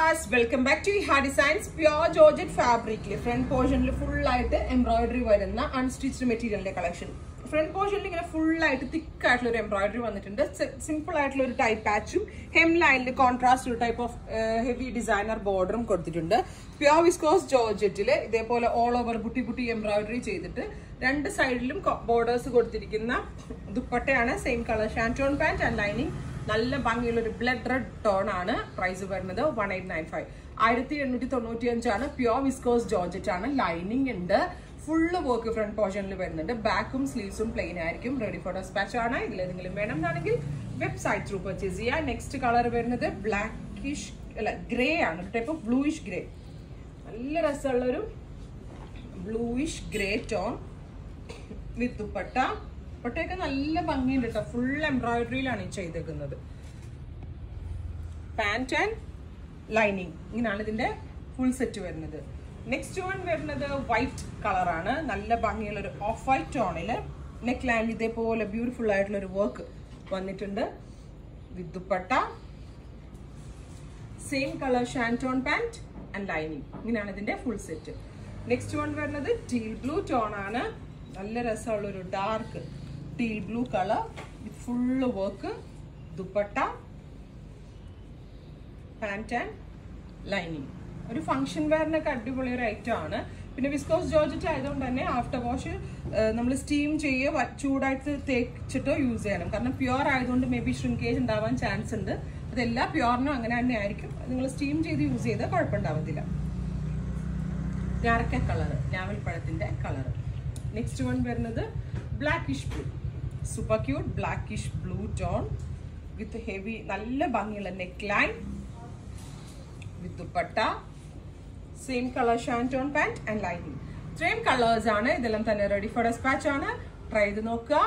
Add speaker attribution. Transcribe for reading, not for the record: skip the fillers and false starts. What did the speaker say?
Speaker 1: viewers, welcome back to Iha Designs. Pure Georgette fabric. Front portion full light embroidery varunna unstitched material collection. Front portion full light thick embroidery vannittunde. Simple type patch. Hemline contrast type of heavy designer border kodutittunde. Pure viscose Georgette ile idepole all over booty embroidery cheyidittu രണ്ട് സൈഡിലും borders കൊടുത്തിരിക്കുന്ന ദുപ്പട്ടയാണ്. Same colour shantoon pant and lining. നല്ല ഭംഗിയുള്ള ഒരു blood red tone ആണ്. Price വരുന്നത് 1895. 1895 ആണ്. പ്യോർ വിസ്കോസ് ജോർജറ്റ് ആണ്. ലൈനിങ് ഉണ്ട്. ഫുള്ള് വർക്ക് ഫ്രണ്ട് പോർഷനിൽ വരുന്നുണ്ട്. ബാക്കും സ്ലീവ്സും പ്ലെയിൻ ആയിരിക്കും. റെഡി ഫോർ ഡെസ്പാച്ച് ആണ്. ഇതിലേതെങ്കിലും വേണമെന്നാണെങ്കിൽ വെബ്സൈറ്റ് ത്രൂ പർച്ചേസ് ചെയ്യുക. നെക്സ്റ്റ് കളർ വരുന്നത് ബ്ലാക്കിഷ് അല്ല ഗ്രേ ആണ്. ഒരു ടൈപ്പ് ഓഫ് ബ്ലൂയിഷ് ഗ്രേ. നല്ല രസമുള്ള ഒരു bluish grey tone with dupatta. ദുപ്പട്ടയൊക്കെ നല്ല ഭംഗിയുണ്ട് കേട്ടോ. ഫുൾ എംബ്രോയിഡറിയിലാണ് ഈ ചെയ്തേക്കുന്നത്. പാന്റ് ആൻഡ് ലൈനിങ് ഇങ്ങനെയാണ് ഇതിന്റെ ഫുൾ സെറ്റ് വരുന്നത്. നെക്സ്റ്റ് വൺ വരുന്നത് വൈറ്റ് കളറാണ്. നല്ല ഭംഗിയുള്ള ഒരു ഓഫ് വൈറ്റ് ടോണില് നെക്ക് ലൈൻ ഇതേപോലെ ബ്യൂട്ടിഫുൾ ആയിട്ടുള്ള ഒരു വർക്ക് വന്നിട്ടുണ്ട് with dupatta. Same colour shantoon pant and lining. ഇങ്ങനെയാണ് ഇതിന്റെ ഫുൾ സെറ്റ്. നെക്സ്റ്റ് വൺ വരുന്നത് ടീൽ ബ്ലൂ ടോൺ ആണ്. നല്ല രസമുള്ള ഒരു dark teal blue colour with full work dupatta pant and lining. ഒരു ഫംഗ്ഷൻ വെയറിനൊക്കെ അടിപൊളി ഒരു ഐറ്റം ആണ്. പിന്നെ വിസ്കോസ് ജോർജറ്റ് ആയതുകൊണ്ട് തന്നെ ആഫ്റ്റർ വാഷ് നമ്മൾ സ്റ്റീം ചെയ്യുക, ചൂടായിട്ട് തേച്ചിട്ടോ യൂസ് ചെയ്യണം. കാരണം പ്യുവർ ആയതുകൊണ്ട് മേ ബി ഷ്രിങ്കേജ് ഉണ്ടാവാൻ ചാൻസ് ഉണ്ട്. അതെല്ലാ പ്യുവറിനും അങ്ങനെ തന്നെ ആയിരിക്കും. നിങ്ങൾ സ്റ്റീം ചെയ്ത് യൂസ് ചെയ്താൽ കുഴപ്പമുണ്ടാവത്തില്ല. ഞാറക്ക കളർ, ഞാവൽപ്പഴത്തിന്റെ കളർ. നെക്സ്റ്റ് വൺ വരുന്നത് blackish blue. Super cute blackish blue tone വിത്ത് ഹെവി നല്ല ഭംഗിയുള്ള neck line with dupatta. Same colour shantoon pant and lining. ഇത്രയും കളേഴ്സ് ആണ്. ഇതെല്ലാം തന്നെ റെഡി ഫോർ ഡെസ്പാച്ച് ആണ്. ട്രൈ ചെയ്ത് നോക്കുക.